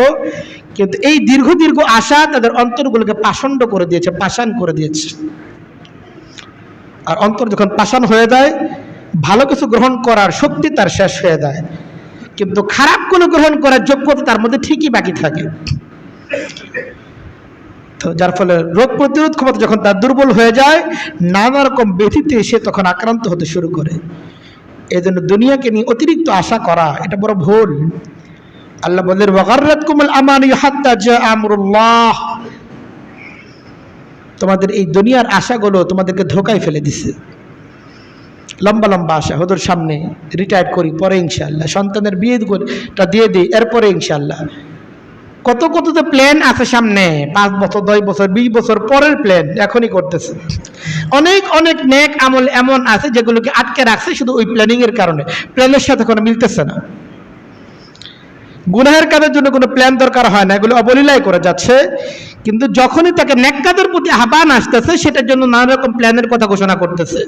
কিন্তু এই দীর্ঘ আশা তাদের অন্তরগুলোকে পাষণ্ড করে দিয়েছে, পাষাণ করে দিয়েছে। আর অন্তর যখন পাষাণ হয়ে যায়, ভালো কিছু গ্রহণ করার শক্তি তার শেষ হয়ে যায়, কিন্তু খারাপ কোনো গ্রহণ করার যোগ্যতা তার মধ্যে ঠিকই বাকি থাকে। তো যার ফলে রোগ প্রতিরোধ ক্ষমতা যখন তার দুর্বল হয়ে যায়, নানা রকম ব্যাধিতে সে তখন আক্রান্ত হতে শুরু করে। এই জন্য দুনিয়াকে নিয়ে অতিরিক্ত আশা করা এটা বড় ভুল। আল্লাহ বলেন, ওয়াগাররাতকুমুল আমানি হাত্তা জা আমরুল্লাহ, তোমাদের এই দুনিয়ার আশাগুলো তোমাদেরকে ধোকায় ফেলে দিছে। লম্বা লম্বা আশা, হুজুর সামনে রিটায়ার করি, পরে ইনশাআল্লাহ সন্তানের বিয়েটা দিয়ে দিই, এরপরে ইনশাআল্লাহ। কত কত তো প্ল্যান আছে সামনে, 5 বছর 10 বছর 20 বছর পরের প্ল্যান এখনই করতেছে। অনেক অনেক নেক আমল এমন আছে যেগুলোকে আটকে রাখছে শুধু ওই প্ল্যানিং এর কারণে, প্ল্যানের সাথে কোনো মিলতেছে না। গুনাহের কাজের জন্য কোনো প্ল্যান দরকার হয় না, এগুলো অবলীলায় করে যাচ্ছে। কিন্তু যখনই তাকে নেক কাজের প্রতি আহ্বান আসতেছে, সেটার জন্য নানা রকম প্ল্যানের কথা ঘোষণা করতেছে,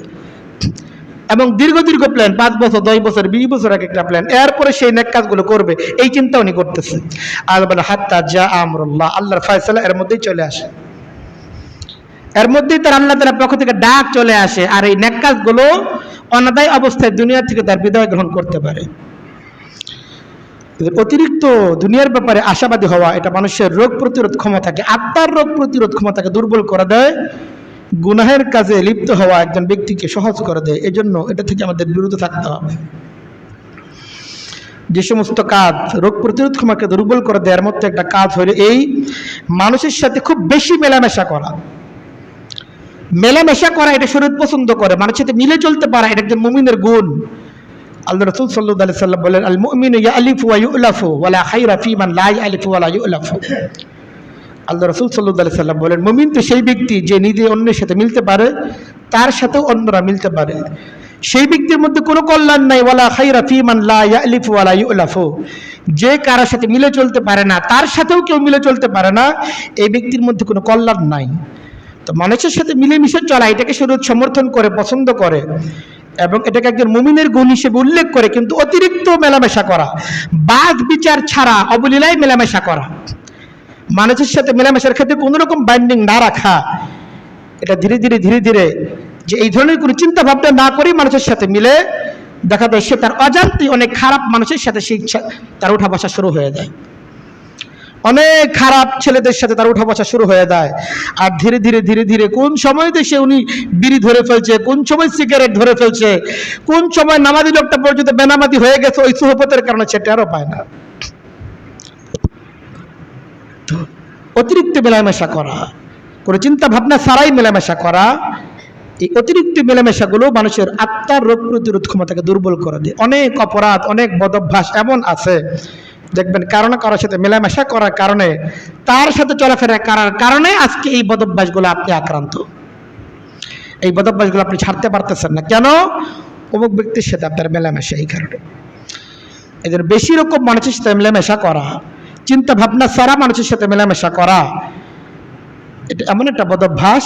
এবং দীর্ঘ দীর্ঘ প্ল্যান, 5 বছর 10 বছর 20 বছর এক একটা প্ল্যান, এরপরে সেই নেক কাজগুলো করবে এই চিন্তা উনি করতেছে। আর বলে হাত্তা যা আমরুল্লাহ, আল্লাহর ফয়সালা এর মধ্যেই চলে আসে, এর মধ্যেই তার আল্লাহ তাআলার পক্ষ থেকে ডাক চলে আসে, আর এই নেক কাজগুলো অনাদায় অবস্থায় দুনিয়া থেকে তার বিদায় গ্রহণ করতে পারে। অতিরিক্ত দুনিয়ার ব্যাপারে আশাবাদী হওয়া, এটা মানুষের রোগ প্রতিরোধ ক্ষমতাকে, আত্মার রোগ প্রতিরোধ ক্ষমতাকে দুর্বল করে দেয়। গুনাহের কাজে লিপ্ত হওয়া একজন ব্যক্তিকে সহজ করে দেয়। এজন্য এটা থেকে আমাদের বিরত থাকতে হবে। যে সমস্ত কাজ রোগ প্রতিরোধ ক্ষমতাকে দুর্বল করে দেওয়ার মধ্যে একটা কাজ হলো এই মানুষের সাথে খুব বেশি মেলামেশা করা। মেলামেশা করা এটা শরীর পছন্দ করে, মানুষের সাথে মিলে চলতে পারা এটা একজন মুমিনের গুণ। আল্লাহ রাসূল সাল্লাল্লাহু আলাইহি ওয়াসাল্লাম বলেন, আল মুমিনু ইয়ালিফু ওয়া ইউলাফু ওয়া লা খায়রা ফি মান লা ইয়ালিফু ওয়া লা ইউলাফু। আল্লাহ রাসূল সাল্লাল্লাহু আলাইহি ওয়াসাল্লাম বলেন, মুমিন তো সেই ব্যক্তি যে নিজে অন্যের সাথে মিলতে পারে, তার সাথেও অন্যরা মিলতে পারে। সেই ব্যক্তির মধ্যে কোনো কল্যাণ নাই, ওয়ালা খায়রা ফি মান লা ইয়ালিফু ওয়া লা ইউলাফু। যে কারোর সাথে মিলে চলতে পারে না, তার সাথেও কেউ মিলে চলতে পারে না, এই ব্যক্তির মধ্যে কোনো কল্যাণ নাই। তো মানুষের সাথে মিলেমিশে চলা এটাকে শরীয়ত সমর্থন করে, পছন্দ করে, এবং এটাকে একজন মুমিনের গুণ হিসেবে উল্লেখ করে। কিন্তু অতিরিক্ত মেলামেশা করা, বাদ বিচার ছাড়া অবলীলায় মেলামেশা করা, মানুষের সাথে মেলামেশার ক্ষেত্রে কোনো রকম বাইন্ডিং না রাখা, এটা ধীরে ধীরে ধীরে ধীরে যে এই ধরনের কোনো চিন্তা ভাবনা না করেই মানুষের সাথে মিলে, দেখা যায় সে তার অজান্তেই অনেক খারাপ মানুষের সাথে সে তার উঠা বসা শুরু হয়ে যায়। অনেক খারাপ ছেলেদের সাথে তার উঠা বসা শুরু হয়ে যায়। আর ধীরে ধীরে ধীরে ধীরে কোন সময়তে সে উনি বিড়ি ধরে ফেলছে, কোন সময় সিগারেট ধরে ফেলছে, কোন সময় নামাজি লোকটা পর্যন্ত বেনামাজি হয়ে গেছে ওই সুহবতের কারণে, সে টেরও পায় না। অতিরিক্ত মেলামেশা করা, কোনো চিন্তা ভাবনা ছাড়াই মেলামেশা করা, এই অতিরিক্ত মেলামেশাগুলো মানুষের আত্মার রোগ প্রতিরোধ ক্ষমতাকে দুর্বল করে দেয়। অনেক অপরাধ, অনেক বদভ্যাস এমন আছে, দেখবেন কারো না কারোর সাথে মেলামেশা করার কারণে, তার সাথে চলাফেরা করার কারণে আজকে এই বদভ্যাসগুলো আপনি আক্রান্ত। এই বদভ্যাসগুলো আপনি ছাড়তে পারতেছেন না কেন? অমুক ব্যক্তির সাথে আপনার মেলামেশা, এই কারণে। এদের বেশি রকম মানুষের সাথে মেলামেশা করা, চিন্তা ভাবনা ছাড়া মানুষের সাথে মেলামেশা করা, এটা এমন একটা বদভ্যাস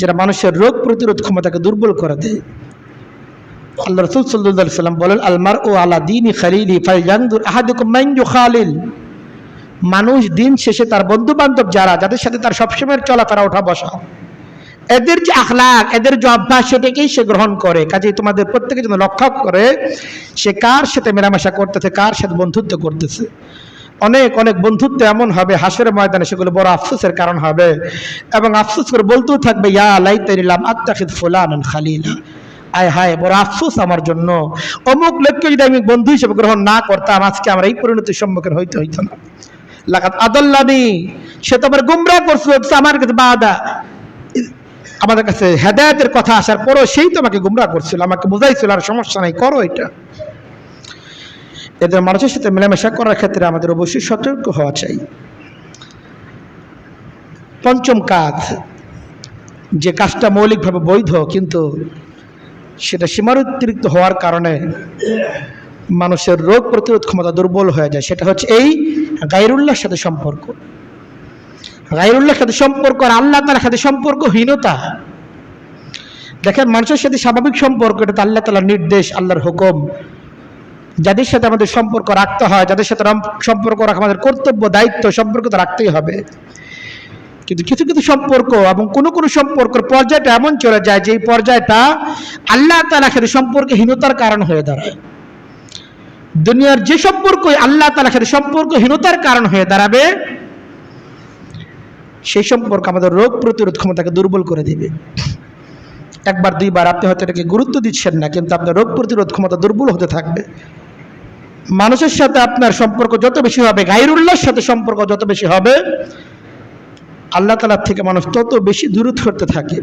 যেটা মানুষের রোগ প্রতিরোধ ক্ষমতাকে দুর্বল করে দেয়। আল্লাহ রাসূল সাল্লাল্লাহু আলাইহি ওয়াসাল্লাম বলেন, আল মারউ আলা দীনি খালিলি ফালয়ানজুর আহাদুকুম মান ইউখালিল। মানুষ দিন শেষে তার বন্ধু বান্ধব যারা, যাদের সাথে তার সবসময় চলাফেরা ওঠা বসা, এদের যে আখলাক, এদের যে অভ্যাস, সেটাকেই সে গ্রহণ করে। কাজেই তোমাদের প্রত্যেকের জন্য লক্ষ্য করে সে কার সাথে মেলামেশা করতেছে, কার সাথে বন্ধুত্ব করতেছে। অনেক অনেক বন্ধুত্ব এমন হবে হাসরের ময়দানে সেগুলো বড় আফসোসের কারণ হবে, এবং আফসোস করে বলতেও থাকবে, ইয়া লাইতানি লাম আত্তাখিদ ফুলানান খালিলা। আয় হায়, বড় আফসোস আমার জন্য, অমুক লোককে যদি আমি বন্ধু হিসেবে গ্রহণ না করতাম, আজকে আমরা এই পরিণতির সম্মুখীন হইতে হইতো না। লাকাদ আদাল্লানি, সে তো আমার গুমরাহ করছিল, আমার কাছে বাদা, আমাদের কাছে হেদায়েতের কথা আসার পরও সেই তো আমাকে গুমরাহ করছিল, আমাকে বুঝাইছিল আর সমস্যা নাই, করো এটা। এদের মানুষের সাথে মেলামেশা করার ক্ষেত্রে আমাদের অবশ্যই সতর্ক হওয়া চাই। পঞ্চম কাজ, যে কাজটা মৌলিকভাবে বৈধ কিন্তু সেটা সীমাতিরিক্ত হওয়ার কারণে মানুষের রোগ প্রতিরোধ ক্ষমতা দুর্বল হয়ে যায়, সেটা হচ্ছে এই গায়রুল্লাহর সাথে সম্পর্ক। গায়রুল্লাহর সাথে সম্পর্ক আর আল্লাহ তাআলার সাথে সম্পর্কহীনতা। দেখেন, মানুষের সাথে স্বাভাবিক সম্পর্ক, এটা তো আল্লাহ তাআলার নির্দেশ, আল্লাহর হুকুম। যাদের সাথে আমাদের সম্পর্ক রাখতে হয়, যাদের সাথে সম্পর্ক রাখা আমাদের কর্তব্য, দায়িত্ব, সম্পর্ক তো রাখতেই হবে। কিন্তু কিছু কিছু সম্পর্ক এবং কোনো কোনো সম্পর্কের পর্যায়টা এমন চলে যায় যে এই পর্যায়টা আল্লাহ তাআলার সাথে সম্পর্কহীনতার কারণ হয়ে দাঁড়ায়। দুনিয়ার যে সম্পর্কই আল্লাহ তাআলার সাথে সম্পর্কহীনতার কারণ হয়ে দাঁড়াবে, সেই সম্পর্ক আমাদের রোগ প্রতিরোধ ক্ষমতাকে দুর্বল করে দিবে। একবার দুইবার আপনি হয়তো এটাকে গুরুত্ব দিচ্ছেন না, কিন্তু আপনার রোগ প্রতিরোধ ক্ষমতা দুর্বল হতে থাকবে। মানুষের সাথে আপনার সম্পর্ক যত বেশি হবে, গায়রুল্লাহর সাথে সম্পর্ক যত বেশি হবে, আল্লাহ তাআলা থেকে মানুষ তত বেশি দূরত্ব করতে থাকে।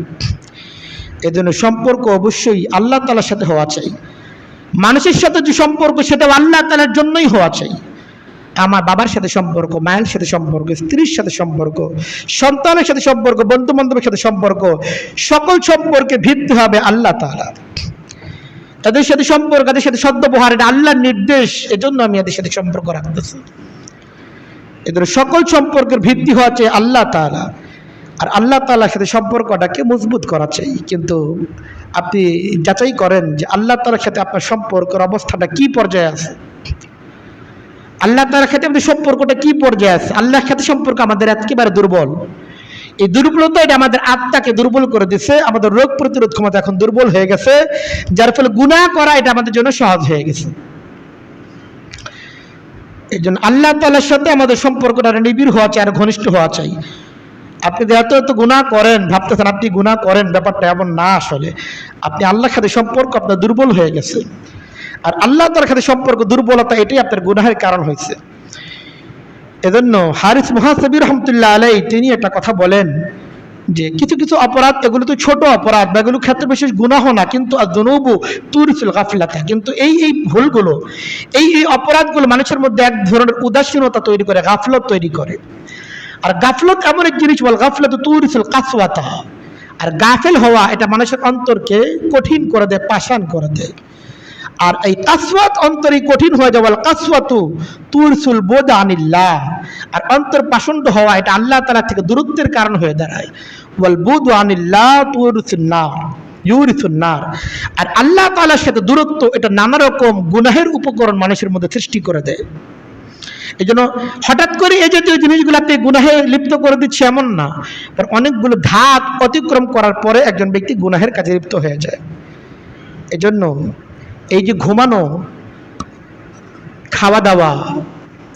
এজন্য সম্পর্ক অবশ্যই আল্লাহ তাআলার সাথে হওয়া চাই। মানুষের সাথে যে সম্পর্ক সেটা আল্লাহ তাআলার জন্যই হওয়া চাই। আমার বাবার সাথে সম্পর্ক, মায়ের সাথে সম্পর্ক, স্ত্রীর সাথে সম্পর্ক, সন্তানের সাথে সম্পর্ক, বন্ধু বান্ধবের সাথে সম্পর্ক, সকল সম্পর্কে ভিত্তি হবে আল্লাহ তাআলা। তাদের সাথে সম্পর্ক, তাদের সাথে সদ্ব্যবহার, এটা আল্লাহর নির্দেশ, এজন্য আমি এদের সাথে সম্পর্ক রাখতেছি। এদের সকল সম্পর্কের ভিত্তি হচ্ছে আল্লাহ তাআলা, আর আল্লাহ তাআলার সাথে সম্পর্কটাকে মজবুত করা চাই। কিন্তু আপনি যাচাই করেন যে আল্লাহ তাআলার সাথে আপনার সম্পর্কের অবস্থাটা কি পর্যায়ে আছে, আল্লাহ তাআলার সাথে আমাদের সম্পর্কটা কি পর্যায়ে আছে। আল্লাহর সাথে সম্পর্ক আমাদের একেবারে দুর্বল। এই দুর্বলতা এটা আমাদের আত্মাকে দুর্বল করে দিচ্ছে, আমাদের রোগ প্রতিরোধ ক্ষমতা এখন দুর্বল হয়ে গেছে, যার ফলে গুনাহ করা এটা আমাদের জন্য সহজ হয়ে গেছে। এই জন্য আল্লাহ তাআলার সাথে আমাদের সম্পর্কটা নিবিড় হওয়া চাই, আর ঘনিষ্ঠ হওয়া চাই। আপনি এত এত গুনাহ করেন, ভাবতেছেন আপনি গুনাহ করেন, ব্যাপারটা এমন না। আসলে আপনি আল্লাহর সাথে সম্পর্ক আপনার দুর্বল হয়ে গেছে, আর আল্লাহ তাআলার সাথে সম্পর্ক দুর্বলতা এটাই আপনার গুনাহের কারণ হয়েছে। এজন্য হারিস মুহাসাবি রাহমাতুল্লাহ আলাইহি তিনি একটা কথা বলেন যে কিছু কিছু অপরাধ, এগুলো তো ছোট অপরাধ বা এগুলো ক্ষেত্রে বিশেষ গুনাহ না, কিন্তু আয-যুনুবু তুরিসুল গাফলাতা, কিন্তু এই ভুলগুলো, এই অপরাধগুলো মানুষের মধ্যে এক ধরনের উদাসীনতা তৈরি করে, গাফলত তৈরি করে। আর গাফলত এমন এক জিনিস, বল গাফলাতু তুরিসুল কাসওয়াতা, আর গাফেল হওয়া এটা মানুষের অন্তরকে কঠিন করে দেয়, পাষাণ করে দেয়। আর এই কাসওয়াত অন্তরে কঠিন হয়ে যাওয়া, কাসওয়াতু তুরসুল বুদ আনিল্লাহ, আর অন্তর পাষণ্ড হওয়া এটা আল্লাহ তাআলা থেকে দূরত্বের কারণ হয়ে দাঁড়ায়। ওয়াল বুদ আনিল্লাহ তুরসুন নার, ইউরিসুন নার, আর আল্লাহ তাআলার সাথে দূরত্ব এটা নানা রকম গুনাহের উপকরণ মানুষের মধ্যে সৃষ্টি করে দেয়। এই জন্য হঠাৎ করে এই জাতীয় জিনিসগুলো আপনি গুনাহে লিপ্ত করে দিচ্ছে এমন না, অনেকগুলো ধাপ অতিক্রম করার পরে একজন ব্যক্তি গুনাহের কাজে লিপ্ত হয়ে যায়। এজন্য এই যে ঘুমানো, খাওয়া দাওয়া,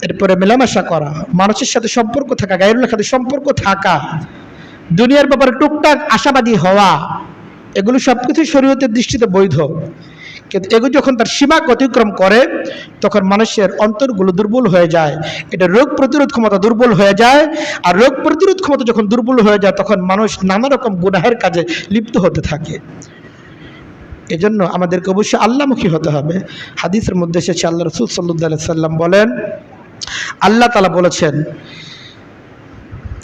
এরপরে মেলামেশা করা, মানুষের সাথে সম্পর্ক থাকা, গায়রুল্লাহর সাথে সম্পর্ক থাকা, দুনিয়ার ব্যাপারে টুকটাক আশাবাদী হওয়া, এগুলো সবকিছু শরীয়তের দৃষ্টিতে বৈধ। কিন্তু এগুলো যখন তার সীমা অতিক্রম করে তখন মানুষের অন্তরগুলো দুর্বল হয়ে যায়, এটা রোগ প্রতিরোধ ক্ষমতা দুর্বল হয়ে যায়। আর রোগ প্রতিরোধ ক্ষমতা যখন দুর্বল হয়ে যায় তখন মানুষ নানা রকম গুনাহের কাজে লিপ্ত হতে থাকে। এজন্য আমাদেরকে অবশ্যই আল্লাহমুখী হতে হবে। হাদিসের মধ্যে এসেছে, আল্লাহ রাসূল সাল্লাল্লাহু আলাইহি সাল্লাম বলেন, আল্লাহ তাআলা বলেছেন,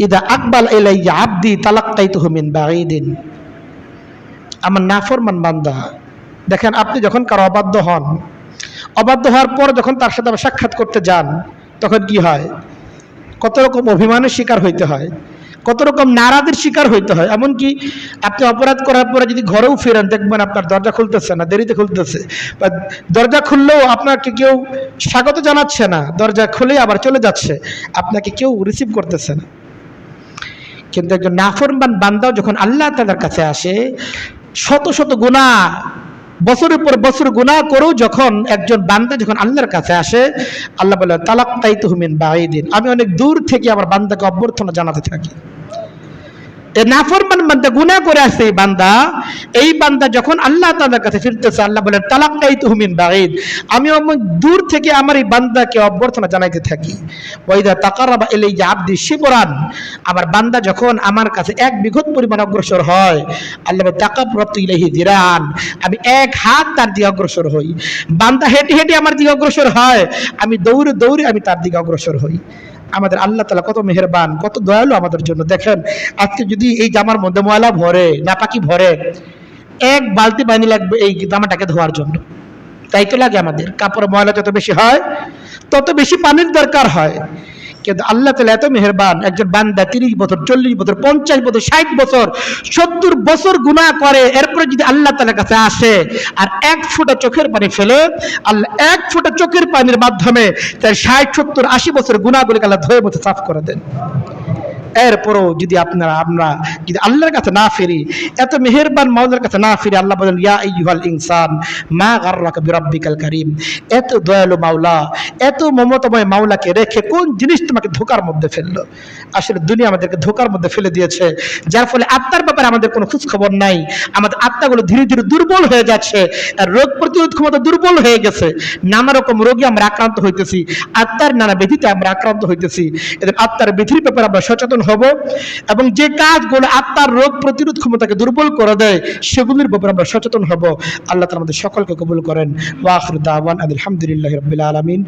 ইদা আকবাল ইলাইয়া আবদি তালাক্কাইতুহু মিন বাঈদিন, আমার নাফরমান বান্দা, দেখেন আপনি যখন কারো অবাধ্য হন, অবাধ্য হওয়ার পর যখন তার সাথে সাক্ষাৎ করতে যান তখন কি হয়, কত রকম অভিমানের শিকার হইতে হয়, কত রকম নারাজের শিকার হইতে হয়। এমনকি আপনি অপরাধ করার পরে যদি ঘরেও ফেরেন, দেখবেন আপনার দরজা খুলতেছে না, দেরিতে খুলতেছে, বা দরজা খুললেও আপনাকে কেউ স্বাগত জানাচ্ছে না, দরজা খুলে আবার চলে যাচ্ছে, আপনাকে কেউ রিসিভ করতেছে না। কিন্তু একজন নাফরমান বান্দাও যখন আল্লাহ তাআলার কাছে আসে, শত শত গুনাহ, বছরের পর বছর গুনাহ করেও যখন একজন বান্দা যখন আল্লাহর কাছে আসে, আল্লাহ বলে তালাক্কাইতুহু মিন বাঈদিন, আমি অনেক দূর থেকে আমার বান্দাকে অভ্যর্থনা জানাতে থাকি। নাফরমান বান্দা গুনাহ করে আসছে, এই বান্দা যখন আল্লাহ তাআলার কাছে ফিরতেছে, আল্লাহ বলেন তালাক্কাইতুহু মিন বাঈদ, আমি অনেক দূর থেকে আমার এই বান্দাকে অভ্যর্থনা জানাইতে থাকি। ওয়াইদা তাকাররাবা ইলাইয়া আবদি শিবরান, আমার বান্দা যখন আমার কাছে এক বিঘত পরিমাণ অগ্রসর হয়, আল্লাহ বলেন তাকাররাবতু ইলাইহি যিরান, আমি এক হাত তার দিকে অগ্রসর হই। বান্দা হেঁটে হেঁটে আমার দিকে অগ্রসর হয়, আমি দৌড়ে দৌড়ে আমি তার দিকে অগ্রসর হই। আমাদের আল্লাহ তাআলা কত মেহেরবান, কত দয়ালু আমাদের জন্য। দেখেন আজকে যদি এই জামার মধ্যে ময়লা ভরে, নাপাকি ভরে, এক বালতি পানি লাগবে এই জামাটাকে ধোয়ার জন্য, তাই তো লাগে আমাদের। কাপড়ের ময়লা যত বেশি হয় তত বেশি পানির দরকার হয়। কিন্তু আল্লাহ তাআলা এত মেহেরবান, একজন বান্দা 30 বছর, 40 বছর, 50 বছর, 60 বছর, 70 বছর গুনাহ করে, এরপরে যদি আল্লাহ তাআলার কাছে আসে আর এক ফোঁটা চোখের পানি ফেলে, আল্লাহ এক ফোঁটা চোখের পানির মাধ্যমে তার 60, 70, 80 বছর গুনাহগুলোকে আল্লাহ ধুয়ে মুছে সাফ করে দেন। এরপরও যদি আমরা যদি আল্লাহর কাছে না ফিরি, এত মেহেরবান মাওলার কাছে না ফিরি, আল্লাহ বলেন ইয়া আইয়ুহাল ইনসান মা গাররাকা বিরাব্বিকাল কারীম, এত দয়ালু মাওলা, এত মমতাময় মাওলাকে রেখে কোন জিনিস তোমাকে ধোঁকার মধ্যে ফেললো। আসলে দুনিয়া আমাদেরকে ধোঁকার মধ্যে ফেলে দিয়েছে, যার ফলে আত্মার ব্যাপারে আমাদের কোনো খোঁজ খবর নাই। আমাদের আত্মাগুলো ধীরে ধীরে দুর্বল হয়ে যাচ্ছে, আর রোগ প্রতিরোধ ক্ষমতা দুর্বল হয়ে গেছে, নানা রকম রোগে আমরা আক্রান্ত হইতেছি, আত্মার নানা ব্যাধিতে আমরা আক্রান্ত হইতেছি। এদের আত্মার ব্যাধির ব্যাপারে আমরা সচেতন হব, এবং যে কাজগুলো আত্মার রোগ প্রতিরোধ ক্ষমতাকে দুর্বল করে দেয় সেগুলির ব্যাপারে আমরা সচেতন হব। আল্লাহ তাআলা আমাদের সকলকে কবুল করেন। ওয়া আখিরু দাওয়ানা আলহামদুলিল্লাহি রাব্বিল আলামিন।